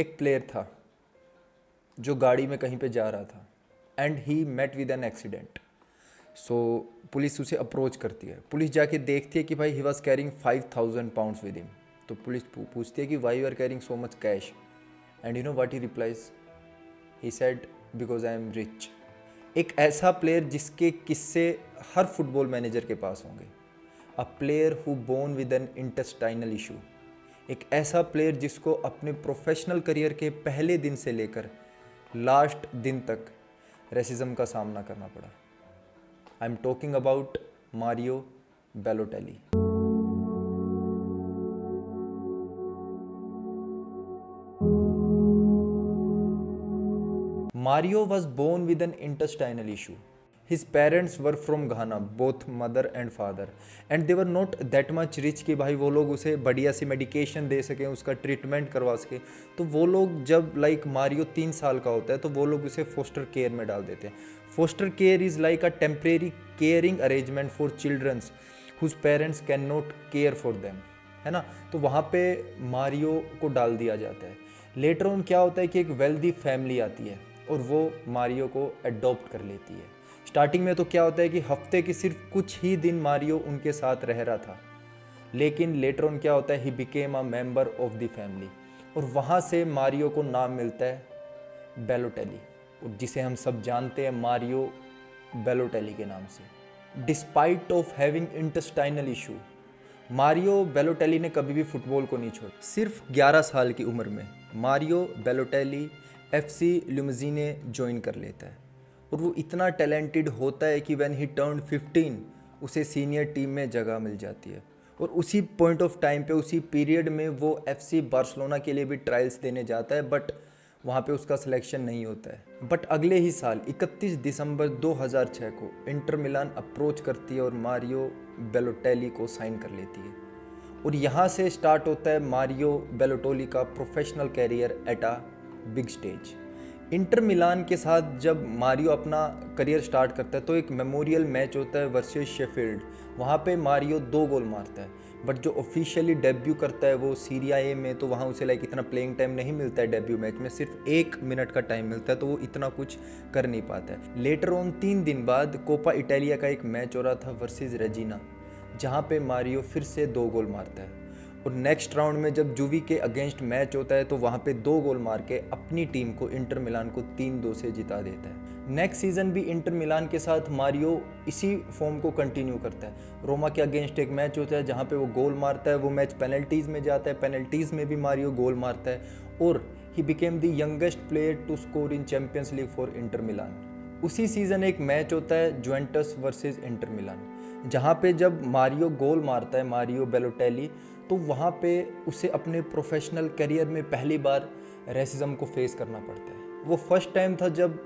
एक प्लेयर था जो गाड़ी में कहीं पे जा रहा था and he met with an accident. So police उसे अप्रोच करती है, पुलिस जाके देखती है कि भाई he was carrying 5,000 pounds with him. तो पुलिस पूछती है कि why you are carrying so much cash, and you know what he replies, he said because I am rich. एक ऐसा प्लेयर जिसके किस्से हर फुटबॉल मैनेजर के पास होंगे। A player who born with an intestinal issue. एक ऐसा प्लेयर जिसको अपने प्रोफेशनल करियर के पहले दिन से लेकर लास्ट दिन तक रेसिज्म का सामना करना पड़ा। I am talking about Mario Balotelli. Mario was born with an intestinal issue. His parents were from Ghana, both mother and father, and they were not that much rich कि भाई वो लोग उसे बढ़िया सी मेडिकेशन दे सकें, उसका ट्रीटमेंट करवा सकें। तो वो लोग जब मारियो 3 साल का होता है तो वो लोग उसे फोस्टर केयर में डाल देते हैं। Foster care is like a temporary caring arrangement for childrens whose parents can not care for them, है ना। तो वहाँ पे मारियो को डाल दिया जाता है। लेटर ऑन क्या होता है कि एक वेल्दी फैमिली आती है और वो मारियो को अडॉप्ट कर लेती है। स्टार्टिंग में तो क्या होता है कि हफ्ते के सिर्फ कुछ ही दिन मारियो उनके साथ रह रहा था, लेकिन लेटर ऑन क्या होता है, he became a member of the family, और वहाँ से मारियो को नाम मिलता है बैलोटेली, और जिसे हम सब जानते हैं मारियो बैलोटेली के नाम से। Despite of having intestinal issue, Mario Balotelli ने कभी भी फुटबॉल को नहीं छोड़ा। सिर्फ 11 साल की उम्र में मारियो बैलोटेली FC लिमजीने ज्वाइन कर लेता है, और वो इतना टैलेंटेड होता है कि व्हेन ही टर्न 15 उसे सीनियर टीम में जगह मिल जाती है, और उसी पॉइंट ऑफ टाइम पे, उसी पीरियड में वो FC बार्सिलोना के लिए भी ट्रायल्स देने जाता है, बट वहाँ पे उसका सिलेक्शन नहीं होता है। बट अगले ही साल 31 दिसंबर 2006 को इंटर मिलान अप्रोच करती है और मारियो बैलोटेली को साइन कर लेती है, और यहाँ से स्टार्ट होता है मारियो बैलोटेली का professional career at a big stage. Inter Milan के साथ जब मारियो अपना करियर स्टार्ट करता है तो एक मेमोरियल मैच होता है वर्सेस शेफील्ड। वहाँ पे मारियो 2 गोल मारता है, बट जो ऑफिशियली डेब्यू करता है वो सीरिया ए में, तो वहाँ उसे इतना प्लेइंग टाइम नहीं मिलता है। डेब्यू मैच में सिर्फ 1 मिनट का टाइम मिलता है, तो वो इतना कुछ कर नहीं पाता है। लेटर ऑन 3 दिन बाद कोपा इटालिया का एक मैच हो रहा था वर्सेस रेजिना, जहाँ पे मारियो फिर से 2 गोल मारता है, और नेक्स्ट राउंड में जब जुवी के अगेंस्ट मैच होता है तो वहाँ पे 2 गोल मार के अपनी टीम को, इंटर मिलान को 3-2 से जिता देता है। नेक्स्ट सीजन भी इंटर मिलान के साथ मारियो इसी फॉर्म को कंटिन्यू करता है। रोमा के अगेंस्ट एक मैच होता है जहाँ पे वो गोल मारता है, वो मैच पेनल्टीज़ में जाता है, पेनल्टीज़ में भी मारियो गोल मारता है, और ही became the youngest player to score in Champions League for Inter Milan. उसी सीज़न एक मैच होता है जुवेंटस वर्सेस इंटर मिलान, जहाँ पे जब मारियो गोल मारता है, मारियो बैलोटेली, तो वहाँ पे उसे अपने प्रोफेशनल करियर में पहली बार रेसिज्म को फेस करना पड़ता है। वो फर्स्ट टाइम था जब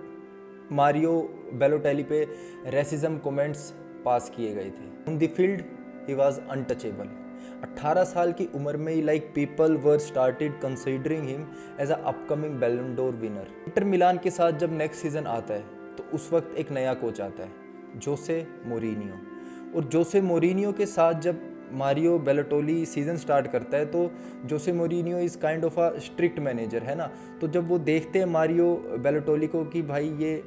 मारियो बैलोटेली पे रेसिज्म कमेंट्स पास किए गए थे। On the field he was untouchable. 18 साल की उम्र में ही people were started considering him as a upcoming Ballon d'Or winner. Inter Milan के साथ जब नेक्स्ट सीजन आता है तो उस वक्त एक नया कोच आता है, जोसे मोरिनियो, और जोसे मोरिनियो के साथ जब मारियो बैलोटेली सीज़न स्टार्ट करता है तो Jose Mourinho is kind of a strict manager, है ना। तो जब वो देखते हैं मारियो बैलोटेली को कि भाई ये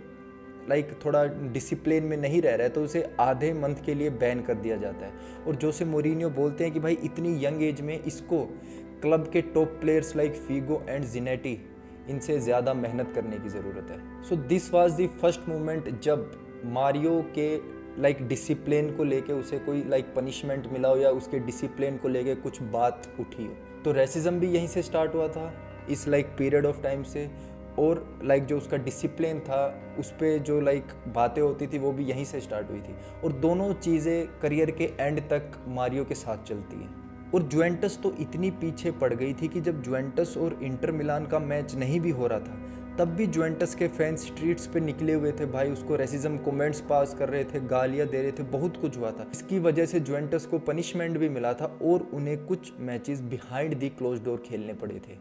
थोड़ा डिसिप्लिन में नहीं रह रहा है, तो उसे आधे मंथ के लिए बैन कर दिया जाता है, और जोसे मोरिनियो बोलते हैं कि भाई इतनी यंग एज में इसको क्लब के top players like Figo and Zanetti, इनसे ज़्यादा मेहनत करने की ज़रूरत है। So this was the first moment जब मारियो के डिसिप्लिन को लेके उसे कोई पनिशमेंट मिला हो या उसके डिसिप्लिन को लेके कुछ बात उठी हो। तो रेसिज्म भी यहीं से स्टार्ट हुआ था, इस पीरियड ऑफ टाइम से, और जो उसका डिसिप्लिन था उस पर जो बातें होती थी वो भी यहीं से स्टार्ट हुई थी, और दोनों चीज़ें करियर के एंड तक मारियो के साथ चलती हैं। और जुवेंटस तो इतनी पीछे पड़ गई थी कि जब जुवेंटस और इंटर मिलान का मैच नहीं भी हो रहा था तब भी जुवेंटस के फैंस स्ट्रीट्स पे निकले हुए थे भाई, उसको रेसिज्म कमेंट्स पास कर रहे थे, गालियां दे रहे थे, बहुत कुछ हुआ था। इसकी वजह से जुवेंटस को पनिशमेंट भी मिला था और उन्हें कुछ matches behind the close door खेलने पड़े थे।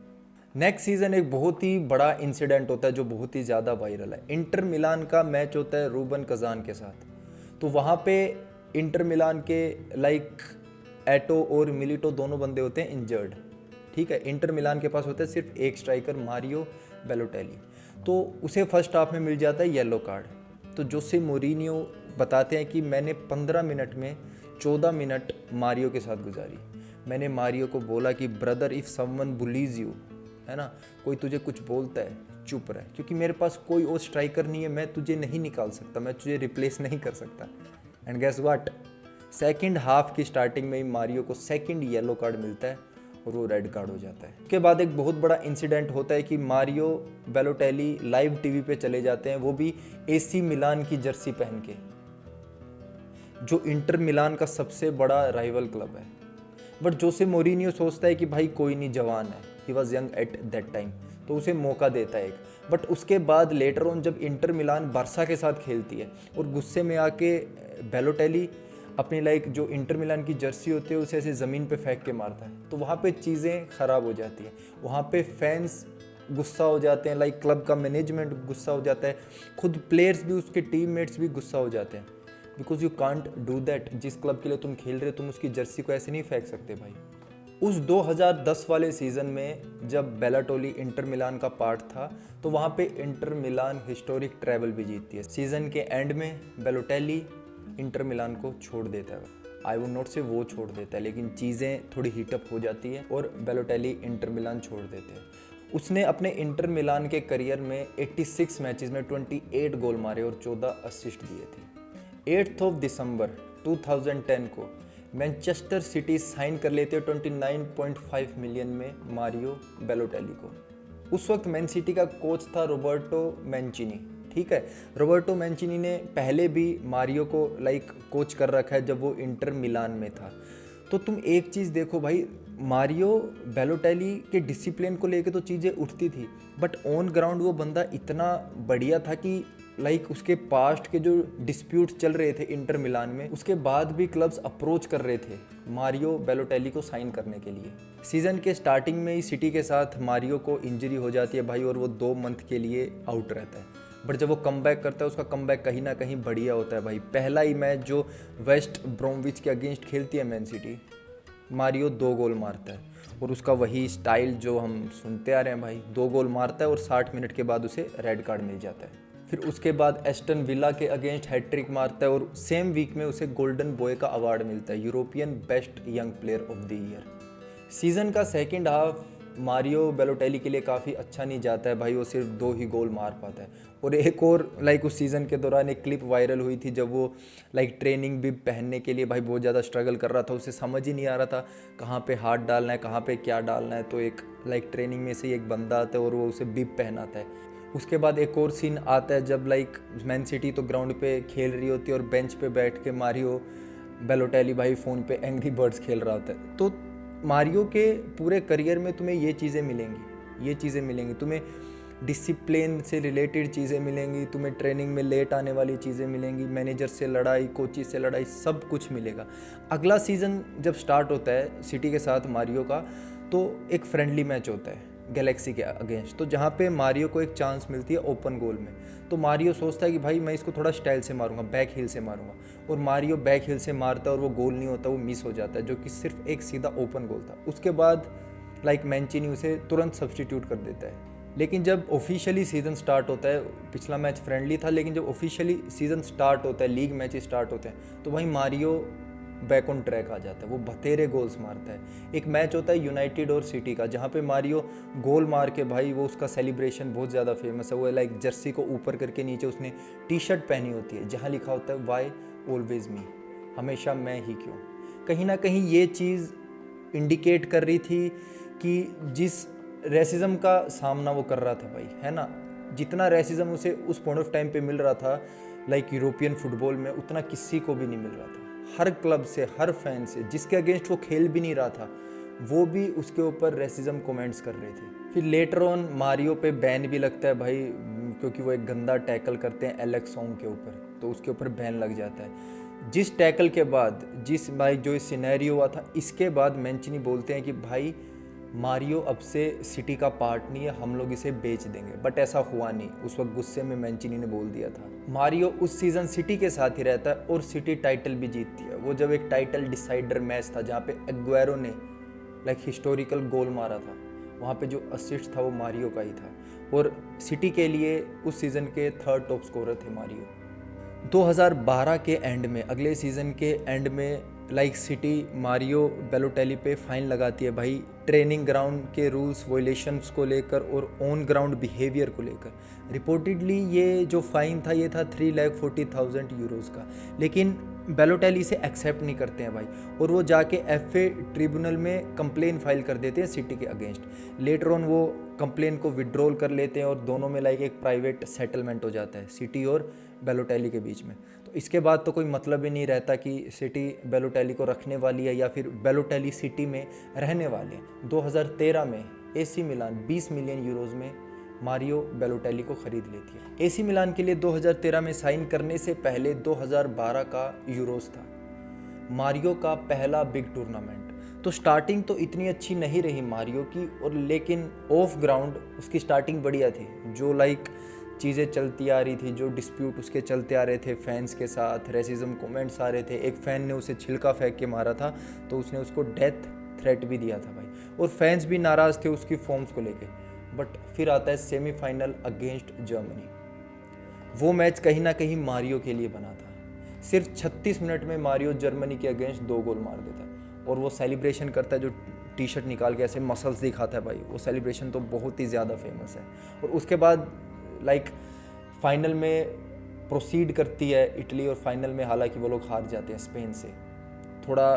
नेक्स्ट सीजन एक बहुत ही बड़ा इंसिडेंट होता है जो बहुत ही ज़्यादा वायरल है। इंटर मिलान का मैच होता है रूबन कजान के साथ, तो वहाँ पे इंटर मिलान के एटो और मिलिटो दोनों बंदे होते हैं इंजर्ड, ठीक है। इंटर मिलान के पास होता है सिर्फ एक स्ट्राइकर, मारियो बैलोटेली, तो उसे फर्स्ट हाफ में मिल जाता है येलो कार्ड। तो जोसे मोरिनियो बताते हैं कि मैंने 15 मिनट में 14 मिनट मारियो के साथ गुजारी। मैंने मारियो को बोला कि brother, if someone bullies you, है ना, कोई तुझे कुछ बोलता है चुप रहे, क्योंकि मेरे पास कोई और स्ट्राइकर नहीं है, मैं तुझे नहीं निकाल सकता, मैं तुझे रिप्लेस नहीं कर सकता। And guess what, second half की स्टार्टिंग में ही मारियो को सेकंड येलो कार्ड मिलता है और वो रेड कार्ड हो जाता है। उसके बाद एक बहुत बड़ा इंसिडेंट होता है कि मारियो बैलोटेली लाइव टीवी पे चले जाते हैं, वो भी एसी मिलान की जर्सी पहन के, जो इंटर मिलान का सबसे बड़ा राइवल क्लब है। बट जोसे मोरिनियो सोचता है कि भाई कोई नहीं, जवान है, he was young at that time, तो उसे मौका देता है एक। बट उसके बाद लेटर ऑन जब इंटर मिलान बार्सा के साथ खेलती है और गुस्से में आके बैलोटेली अपनी जो इंटर मिलान की जर्सी होती है उसे ऐसे ज़मीन पे फेंक के मारता है, तो वहाँ पे चीज़ें ख़राब हो जाती हैं। वहाँ पे फैंस गुस्सा हो जाते हैं, क्लब का मैनेजमेंट गुस्सा हो जाता है, खुद प्लेयर्स भी, उसके टीममेट्स भी गुस्सा हो जाते हैं, because you can't do that. जिस क्लब के लिए तुम खेल रहे हो तुम उसकी जर्सी को ऐसे नहीं फेंक सकते भाई। उस 2010 वाले सीज़न में जब बैलोटेली इंटर मिलान का पार्ट था, तो वहाँ पे इंटर मिलान हिस्टोरिक ट्रैवल भी जीतती है। सीज़न के एंड में बैलोटेली इंटर मिलान को छोड़ देता है। आई वुड नॉट से वो छोड़ देता है, लेकिन चीज़ें थोड़ी हीटअप हो जाती है और बैलोटेली इंटर मिलान छोड़ देते हैं। उसने अपने इंटर मिलान के करियर में 86 मैचेस में 28 गोल मारे और 14 असिस्ट दिए थे। 8 दिसंबर 2010 को मैनचेस्टर सिटी साइन कर लेते हैं 29.5 मिलियन में मारियो बैलोटेली को। उस वक्त मैन सिटी का कोच था रोबर्टो मैंचिनी, ठीक है। रोबर्टो मैंचिनी ने पहले भी मारियो को कोच कर रखा है जब वो इंटर मिलान में था। तो तुम एक चीज़ देखो भाई, मारियो बैलोटेली के डिसिप्लिन को लेके तो चीज़ें उठती थी, बट ऑन ग्राउंड वो बंदा इतना बढ़िया था कि उसके पास्ट के जो डिस्प्यूट चल रहे थे इंटर मिलान में, उसके बाद भी क्लब्स अप्रोच कर रहे थे मारियो बैलोटेली को साइन करने के लिए। सीज़न के स्टार्टिंग में ही सिटी के साथ मारियो को इंजरी हो जाती है भाई, और वो 2 मंथ के लिए आउट रहता है। बट जब वो कमबैक करता है, उसका कमबैक कहीं ना कहीं बढ़िया होता है भाई। पहला ही मैच जो वेस्ट ब्रोमविच के अगेंस्ट खेलती है मैन सिटी, मारियो 2 गोल मारता है, और उसका वही स्टाइल जो हम सुनते आ रहे हैं भाई, 2 गोल मारता है और 60 मिनट के बाद उसे रेड कार्ड मिल जाता है। फिर उसके बाद एस्टन विला के अगेंस्ट हैट्रिक मारता है और सेम वीक में उसे गोल्डन बॉय का अवार्ड मिलता है, European best young player of the year. Season का सेकेंड हाफ मारियो बैलोटेली के लिए काफ़ी अच्छा नहीं जाता है भाई, वो सिर्फ 2 ही गोल मार पाता है। और एक और उस सीज़न के दौरान एक क्लिप वायरल हुई थी जब वो ट्रेनिंग भी पहनने के लिए भाई बहुत ज़्यादा स्ट्रगल कर रहा था, उसे समझ ही नहीं आ रहा था कहाँ पे हाथ डालना है, कहाँ पे क्या डालना है। तो एक ट्रेनिंग में से एक बंदा आता है और वो उसे बिब पहनाता है। उसके बाद एक और सीन आता है जब मैन सिटी तो ग्राउंड पे खेल रही होती है और बेंच पे बैठ के मारियो बैलोटेली भाई फ़ोन पे एंग्री बर्ड्स खेल रहा होता है। तो मारियो के पूरे करियर में तुम्हें ये चीज़ें मिलेंगी, तुम्हें डिसिप्लिन से रिलेटेड चीज़ें मिलेंगी, तुम्हें ट्रेनिंग में लेट आने वाली चीज़ें मिलेंगी, मैनेजर से लड़ाई, कोचिज से लड़ाई, सब कुछ मिलेगा। अगला सीज़न जब स्टार्ट होता है सिटी के साथ मारियो का, तो एक फ्रेंडली मैच होता है गैलेक्सी के अगेंस्ट, तो जहाँ पे मारियो को एक चांस मिलती है ओपन गोल में। तो मारियो सोचता है कि भाई मैं इसको थोड़ा स्टाइल से मारूंगा, बैक हिल से मारूंगा, और मारियो बैक हिल से मारता है और वो गोल नहीं होता, वो मिस हो जाता है, जो कि सिर्फ एक सीधा ओपन गोल था। उसके बाद मैंचिनी उसे तुरंत सब्स्टिट्यूट कर देता है। लेकिन जब ऑफिशियली सीज़न स्टार्ट होता है, पिछला मैच फ्रेंडली था, लेकिन जब ऑफिशियली सीज़न स्टार्ट होता है, लीग मैच स्टार्ट होते हैं, तो वहीं मारियो बैक ऑन ट्रैक आ जाता है, वो बतेरे गोल्स मारता है। एक मैच होता है यूनाइटेड और सिटी का, जहाँ पे मारियो गोल मार के भाई वो उसका सेलिब्रेशन बहुत ज़्यादा फेमस है। वो जर्सी को ऊपर करके नीचे उसने टी शर्ट पहनी होती है जहाँ लिखा होता है वाई ऑलवेज मी, हमेशा मैं ही क्यों। कहीं ना कहीं ये चीज़ इंडिकेट कर रही थी कि जिस रेसिज्म का सामना वो कर रहा था भाई, है ना, जितना रेसिज्म उसे उस पॉइंट ऑफ टाइम पे मिल रहा था यूरोपियन फुटबॉल में, उतना किसी को भी नहीं मिल रहा था। हर क्लब से, हर फैन से, जिसके अगेंस्ट वो खेल भी नहीं रहा था, वो भी उसके ऊपर रेसिज्म कमेंट्स कर रहे थे। फिर लेटर ऑन मारियो पे बैन भी लगता है भाई, क्योंकि वो एक गंदा टैकल करते हैं एलेक्स सॉन्ग के ऊपर, तो उसके ऊपर बैन लग जाता है। जिस टैकल के बाद, जो इस सिनेरियो हुआ था, इसके बाद मैंचिनी बोलते हैं कि भाई मारियो अब से सिटी का पार्ट नहीं है, हम लोग इसे बेच देंगे। बट ऐसा हुआ नहीं, उस वक्त गुस्से में मैंचिनी ने बोल दिया था। मारियो उस सीज़न सिटी के साथ ही रहता है और सिटी टाइटल भी जीतती है। वो जब एक टाइटल डिसाइडर मैच था जहाँ पे एग्वेरो ने लाइक हिस्टोरिकल गोल मारा था, वहाँ पे जो असिस्ट था वो मारियो का ही था, और सिटी के लिए उस सीज़न के थर्ड टॉप स्कोरर थे मारियो। 2012 के एंड में, अगले सीज़न के एंड में, लाइक सिटी मारियो बेलोटेली पे फाइन लगाती है भाई, ट्रेनिंग ग्राउंड के रूल्स वोलेशंस को लेकर और ऑन ग्राउंड बिहेवियर को लेकर। रिपोर्टेडली ये जो फाइन था ये था 3,40,000 यूरोज़ का, लेकिन बेलोटेली इसे एक्सेप्ट नहीं करते हैं भाई, और वो जाके एफए ट्रिब्यूनल में कंप्लेन फाइल कर देते हैं सिटी के अगेंस्ट। लेटर ऑन वो कंप्लेन को विड्रॉल कर लेते हैं और दोनों में लाइक एक प्राइवेट सेटलमेंट हो जाता है सिटी और बेलोटेली के बीच में। तो इसके बाद तो कोई मतलब ही नहीं रहता कि सिटी बेलोटेली को रखने वाली है या फिर बेलोटेली सिटी में रहने वाले हैं। 2013 में एसी मिलान 20 मिलियन यूरोज़ में मारियो बेलोटेली को खरीद लेती है। एसी मिलान के लिए 2013 में साइन करने से पहले 2012 का यूरोस था, मारियो का पहला बिग टूर्नामेंट। तो स्टार्टिंग तो इतनी अच्छी नहीं रही मारियो की, और लेकिन ऑफ ग्राउंड उसकी स्टार्टिंग बढ़िया थी। जो लाइक चीज़ें चलती आ रही थी, जो डिस्प्यूट उसके चलते आ रहे थे फैंस के साथ, रेसिज्म कमेंट्स आ रहे थे, एक फ़ैन ने उसे छिलका फेंक के मारा था तो उसने उसको डेथ थ्रेट भी दिया था भाई, और फैंस भी नाराज़ थे उसकी फॉर्म्स को लेके। बट फिर आता है सेमीफाइनल अगेंस्ट जर्मनी। वो मैच कहीं ना कहीं मारियो के लिए बना था। सिर्फ 36 मिनट में मारियो जर्मनी के अगेंस्ट 2 गोल मार देता है, और वो सेलिब्रेशन करता है, जो टी शर्ट निकाल के ऐसे मसल्स दिखाता है भाई, वो सेलिब्रेशन तो बहुत ही ज़्यादा फेमस है। और उसके बाद लाइक फाइनल में प्रोसीड करती है इटली, और फाइनल में हालांकि वो लोग हार जाते हैं स्पेन से। थोड़ा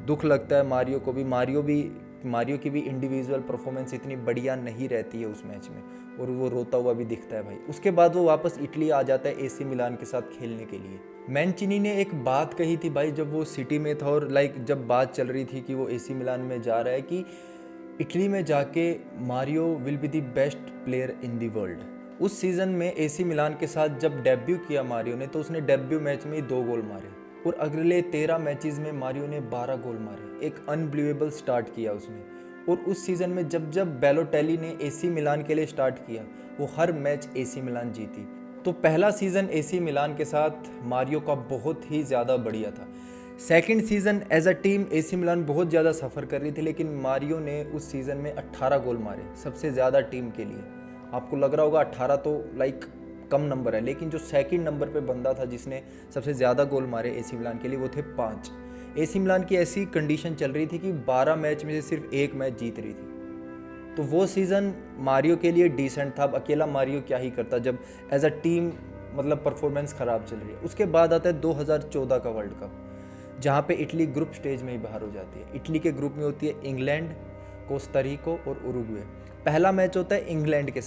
दुख लगता है मारियो को भी, मारियो की भी इंडिविजुअल परफॉर्मेंस इतनी बढ़िया नहीं रहती है उस मैच में, और वो रोता हुआ भी दिखता है भाई। उसके बाद वो वापस इटली आ जाता है एसी मिलान के साथ खेलने के लिए। मैंचिनी ने एक बात कही थी भाई जब वो सिटी में था, और लाइक जब बात चल रही थी कि वो एसी मिलान में जा रहा है, कि इटली में जाके Mario will be the best player in the world. उस सीज़न में एसी मिलान के साथ जब डेब्यू किया मारियो ने, तो उसने डेब्यू मैच में ही 2 गोल मारे, और अगले 13 मैचेस में मारियो ने 12 गोल मारे। एक अनबिलीवेबल स्टार्ट किया उसने। और उस सीज़न में जब बेलोटेली ने एसी मिलान के लिए स्टार्ट किया, वो हर मैच एसी मिलान जीती। तो पहला सीज़न एसी मिलान के साथ मारियो का बहुत ही ज़्यादा बढ़िया था। Second season as a team AC Milan बहुत ज़्यादा सफ़र कर रही थी, लेकिन मारियो ने उस सीज़न में 18 गोल मारे, सबसे ज़्यादा टीम के लिए। आपको लग रहा होगा 18 तो लाइक कम नंबर है, लेकिन जो सेकंड नंबर पे बंदा था जिसने सबसे ज़्यादा गोल मारे एसी मिलान के लिए, वो थे 5। एसी मिलान की ऐसी कंडीशन चल रही थी कि 12 मैच में से सिर्फ 1 मैच जीत रही थी। तो वो सीज़न मारियो के लिए डिसेंट था। अब अकेला मारियो क्या ही करता जब एज अ टीम मतलब परफॉर्मेंस ख़राब चल रही है। उसके बाद आता है 2014 का वर्ल्ड कप, जहाँ पे इटली ग्रुप स्टेज में ही बाहर हो जाती है। इटली के ग्रुप में होती है इंग्लैंड, कोस्टारिको और उरुग्वे। पहला मैच होता है इंग्लैंड के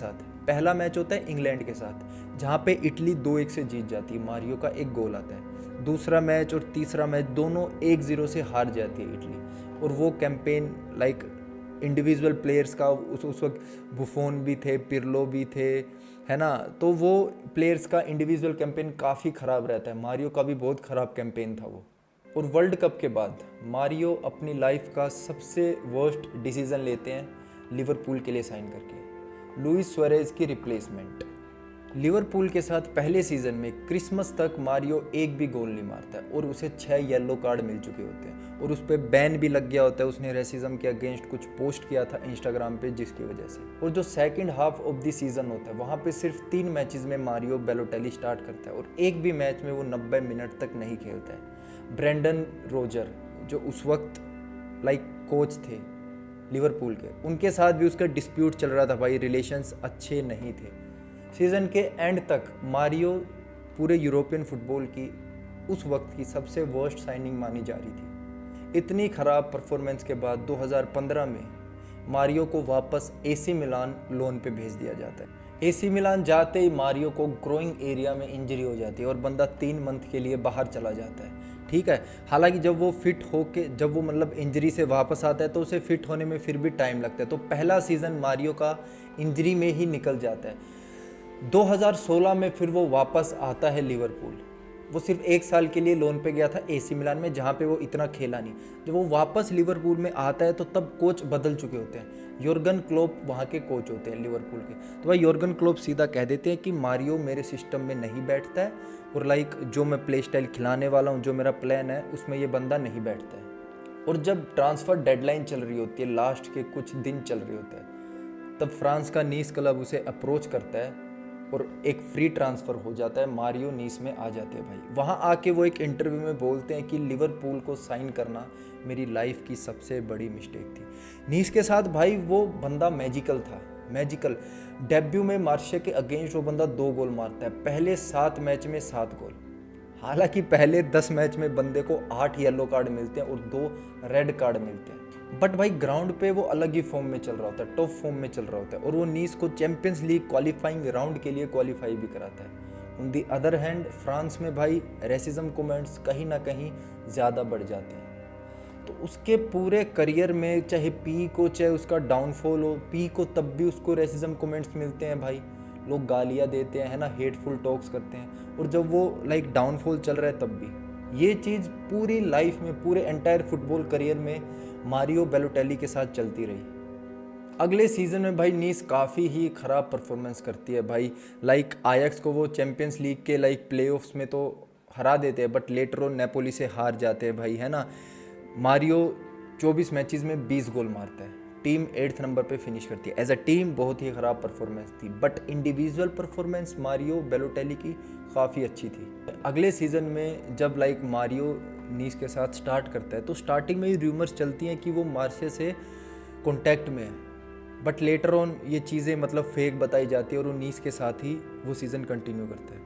साथ, जहाँ पे इटली 2-1 से जीत जाती है, मारियो का 1 गोल आता है। दूसरा मैच और तीसरा मैच दोनों 1-0 से हार जाती है इटली। और वो कैंपेन लाइक इंडिविजुअल प्लेयर्स का, उस वक्त बुफोन भी थे, पिरलो भी थे, है ना, तो वो प्लेयर्स का इंडिविजुअल कैंपेन काफ़ी ख़राब रहता है। मारियो का भी बहुत ख़राब कैंपेन था वो। और वर्ल्ड कप के बाद मारियो अपनी लाइफ का सबसे वर्स्ट डिसीज़न लेते हैं लिवरपूल के लिए साइन करके, लुइस सुआरेज की रिप्लेसमेंट। लिवरपूल के साथ पहले सीज़न में क्रिसमस तक मारियो एक भी गोल नहीं मारता है, और उसे 6 येलो कार्ड मिल चुके होते हैं, और उस पर बैन भी लग गया होता है। उसने रेसिज्म के अगेंस्ट कुछ पोस्ट किया था इंस्टाग्राम पे, जिसकी वजह से। और जो second half of the season होता है, वहाँ पे सिर्फ 3 मैचेस में मारियो बेलोटेली स्टार्ट करता है, और एक भी मैच में वो 90 मिनट तक नहीं खेलता है। ब्रेंडन रोजर जो उस वक्त लाइक कोच थे लिवरपूल के, उनके साथ भी उसका डिस्प्यूट चल रहा था भाई, रिलेशंस अच्छे नहीं थे। सीज़न के एंड तक मारियो पूरे यूरोपियन फुटबॉल की उस वक्त की सबसे वर्स्ट साइनिंग मानी जा रही थी। इतनी ख़राब परफॉर्मेंस के बाद 2015 में मारियो को वापस एसी मिलान लोन पे भेज दिया जाता है। एसी मिलान जाते ही मारियो को ग्रोइंग एरिया में इंजरी हो जाती है, और बंदा 3 मंथ के लिए बाहर चला जाता है। ठीक है, हालांकि जब वो फिट होके, जब वो मतलब इंजरी से वापस आता है, तो उसे फिट होने में फिर भी टाइम लगता है। तो पहला सीज़न मारियो का इंजरी में ही निकल जाता है। 2016 में फिर वो वापस आता है लिवरपूल। वो सिर्फ 1 साल के लिए लोन पे गया था एसी मिलान में, जहाँ पे वो इतना खेला नहीं। जब वो वापस लिवरपूल में आता है तो तब कोच बदल चुके होते हैं। योर्गन क्लोप वहाँ के कोच होते हैं लिवरपूल के। तो भाई योर्गन क्लोप सीधा कह देते हैं कि मारियो मेरे सिस्टम में नहीं बैठता है, और लाइक जो मैं प्ले स्टाइल खिलाने वाला हूँ, जो मेरा प्लान है, उसमें ये बंदा नहीं बैठता है। और जब ट्रांसफ़र डेडलाइन चल रही होती है, लास्ट के कुछ दिन चल रहे होते हैं, तब फ्रांस का नीस क्लब उसे अप्रोच करता है और एक फ्री ट्रांसफ़र हो जाता है, मारियो नीस में आ जाते हैं भाई। वहाँ आके वो एक इंटरव्यू में बोलते हैं कि लिवरपूल को साइन करना मेरी लाइफ की सबसे बड़ी मिस्टेक थी। नीस के साथ भाई वो बंदा मैजिकल था, मैजिकल। डेब्यू में मार्शिया के अगेंस्ट वो बंदा 2 गोल मारता है, पहले 7 मैच में 7 गोल। हालांकि पहले 10 मैच में बंदे को 8 येलो कार्ड मिलते हैं और 2 रेड कार्ड मिलते हैं, बट भाई ग्राउंड पे वो अलग ही फॉर्म में चल रहा होता है, टॉप फॉर्म में चल रहा होता है, और वो नीस को चैंपियंस लीग क्वालिफाइंग राउंड के लिए क्वालिफाई भी कराता है। On the other hand France में भाई रेसिज्म कमेंट्स कहीं ना कहीं ज़्यादा बढ़ जाते हैं। तो उसके पूरे करियर में चाहे पीक हो चाहे उसका डाउनफॉल हो, पीक हो तब भी उसको रेसिज्म कमेंट्स मिलते हैं भाई, लोग गालियाँ देते हैं, है ना, हेटफुल टॉक्स करते हैं। और जब वो डाउनफॉल चल रहा है तब भी ये चीज़ पूरी लाइफ में, पूरे एंटायर फुटबॉल करियर में मारियो बैलोटेली के साथ चलती रही। अगले सीज़न में भाई नीस काफ़ी ही ख़राब परफॉर्मेंस करती है भाई। आयक्स को वो चैंपियंस लीग के प्लेऑफ्स में तो हरा देते हैं, बट लेटर ऑन नेपोली से हार जाते हैं भाई, है ना। मारियो 24 मैचेस में 20 गोल मारता है, टीम 8th नंबर पे फिनिश करती है। एज अ टीम बहुत ही ख़राब परफॉर्मेंस थी, बट इंडिविजुअल परफॉर्मेंस मारियो बैलोटेली की काफ़ी अच्छी थी। अगले सीज़न में जब मारियो नीस के साथ स्टार्ट करता है तो स्टार्टिंग में ही रूमर्स चलती हैं कि वो मार्से से कॉन्टैक्ट में है, बट लेटर ऑन ये चीज़ें फेक बताई जाती है और वो नीस के साथ ही वो सीज़न कंटिन्यू करता है।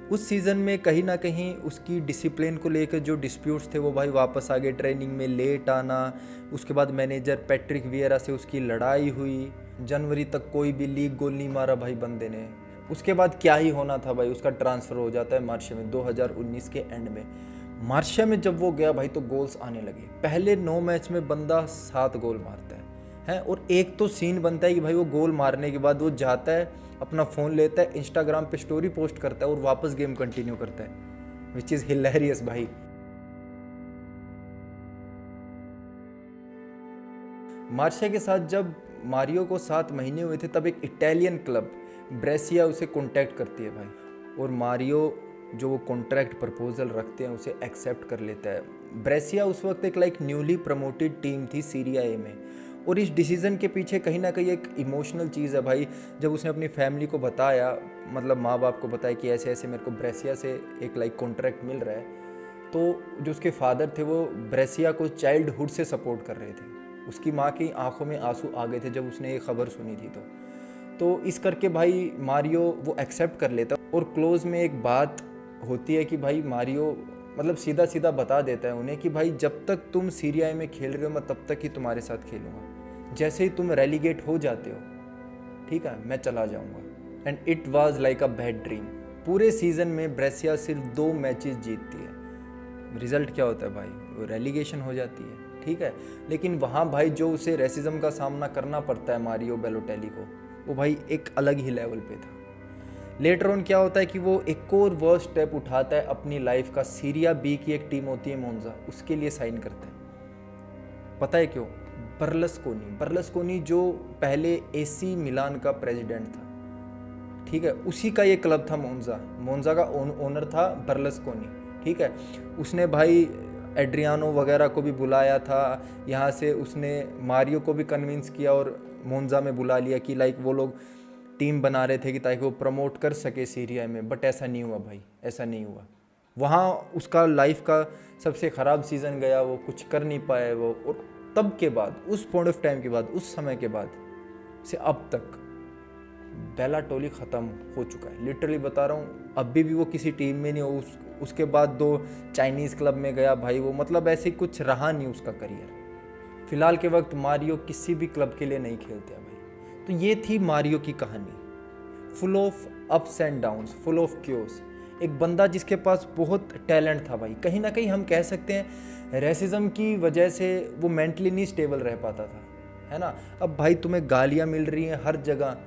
उस सीज़न में कहीं ना कहीं उसकी डिसिप्लिन को लेकर जो डिस्प्यूट्स थे वो भाई वापस आ गए, ट्रेनिंग में लेट आना, उसके बाद मैनेजर पैट्रिक वियरा से उसकी लड़ाई हुई, जनवरी तक कोई भी लीग गोल नहीं मारा भाई बंदे ने। उसके बाद क्या ही होना था भाई, उसका ट्रांसफ़र हो जाता है मार्शिया में 2019 के एंड में। मार्शिया में जब वो गया भाई तो गोल्स आने लगे, पहले 9 मैच में बंदा 7 गोल मारता है, और एक तो सीन बनता है कि भाई वो गोल मारने के बाद वो जाता है, अपना फ़ोन लेता है, इंस्टाग्राम पे स्टोरी पोस्ट करता है और वापस गेम कंटिन्यू करता है, विच इज़ हिलेरियस भाई। मार्शिया के साथ जब मारियो को 7 महीने हुए थे तब एक इटालियन क्लब ब्रेसिया उसे कॉन्टैक्ट करती है भाई, और मारियो जो वो कॉन्ट्रैक्ट प्रपोजल रखते हैं उसे एक्सेप्ट कर लेता है। ब्रेसिया उस वक्त एक न्यूली प्रमोटेड टीम थी सीरिया ए में, और इस डिसीज़न के पीछे कहीं ना कहीं एक इमोशनल चीज़ है भाई। जब उसने अपनी फैमिली को बताया, माँ बाप को बताया कि ऐसे ऐसे मेरे को ब्रेसिया से एक कॉन्ट्रैक्ट मिल रहा है, तो जो उसके फादर थे वो ब्रेसिया को चाइल्डहुड से सपोर्ट कर रहे थे। उसकी माँ की आंखों में आंसू आ गए थे जब उसने ये खबर सुनी थी। तो इस करके भाई मारियो वो एक्सेप्ट कर लेता, और क्लोज में एक बात होती है कि भाई मारियो सीधा सीधा बता देता है उन्हें कि भाई जब तक तुम सीरिया में खेल रहे हो मैं तब तक ही तुम्हारे साथ खेलूंगा, जैसे ही तुम रेलीगेट हो जाते हो, ठीक है, मैं चला जाऊंगा। And it was like a bad dream. पूरे सीजन में ब्रेसिया सिर्फ 2 मैचेस जीतती है, रिजल्ट क्या होता है भाई, वो रेलीगेशन हो जाती है, ठीक है। लेकिन वहाँ भाई जो उसे रेसिज्म का सामना करना पड़ता है मारियो बैलोटेली को, वो भाई एक अलग ही लेवल पे था। लेटर ऑन क्या होता है कि वो एक और वर्स्ट स्टेप उठाता है अपनी लाइफ का, सीरिया बी की एक टीम होती है मोन्जा, उसके लिए साइन करता है। पता है क्यों? बर्लस्कोनी जो पहले एसी मिलान का प्रेसिडेंट था, ठीक है, उसी का ये क्लब था मोन्जा का ओनर था बर्लस्कोनी, ठीक है। उसने भाई एड्रियानो वगैरह को भी बुलाया था यहाँ से, उसने मारियो को भी कन्विंस किया और मोन्जा में बुला लिया कि वो लोग टीम बना रहे थे कि ताकि वो प्रमोट कर सके सीरिया में, बट ऐसा नहीं हुआ भाई, ऐसा नहीं हुआ। वहाँ उसका लाइफ का सबसे ख़राब सीज़न गया, वो कुछ कर नहीं पाए वो। और तब के बाद, उस पॉइंट ऑफ टाइम के बाद, उस समय के बाद से अब तक बैलोटेली ख़त्म हो चुका है, लिटरली बता रहा हूँ। अभी भी वो किसी टीम में नहीं हो, उसके बाद 2 चाइनीज़ क्लब में गया भाई वो, ऐसे कुछ रहा नहीं उसका करियर। फ़िलहाल के वक्त मारियो किसी भी क्लब के लिए नहीं खेलते हैं भाई। तो ये थी मारियो की कहानी, full of ups and downs, full of chaos. एक बंदा जिसके पास बहुत टैलेंट था भाई, कहीं ना कहीं हम कह सकते हैं रेसिज्म की वजह से वो मेंटली नहीं स्टेबल रह पाता था, है ना। अब भाई तुम्हें गालियाँ मिल रही हैं हर जगह,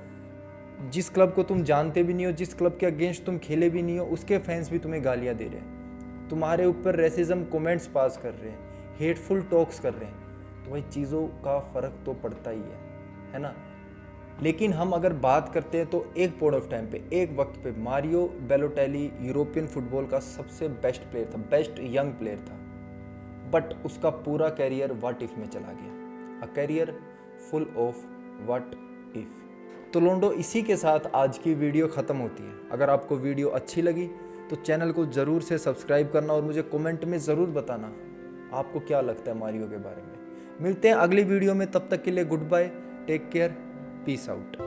जिस क्लब को तुम जानते भी नहीं हो, जिस क्लब के अगेंस्ट तुम खेले भी नहीं हो, उसके फैंस भी तुम्हें गालियाँ दे रहे हैं, तुम्हारे ऊपर रेसिज्म कमेंट्स पास कर रहे हैं, हेटफुल टॉक्स कर रहे हैं, तो भाई चीज़ों का फ़र्क तो पड़ता ही है ना। लेकिन हम अगर बात करते हैं तो एक पॉइंट ऑफ टाइम पे, एक वक्त पे मारियो बैलोटेली यूरोपियन फुटबॉल का सबसे बेस्ट प्लेयर था, बेस्ट यंग प्लेयर था। बट उसका पूरा कैरियर व्हाट इफ में चला गया। A career full of what if. तो लोंडो, इसी के साथ आज की वीडियो ख़त्म होती है। अगर आपको वीडियो अच्छी लगी तो चैनल को ज़रूर से सब्सक्राइब करना और मुझे कमेंट में ज़रूर बताना आपको क्या लगता है मारियो के बारे में। मिलते हैं अगली वीडियो में, तब तक के लिए good bye, take care, peace out.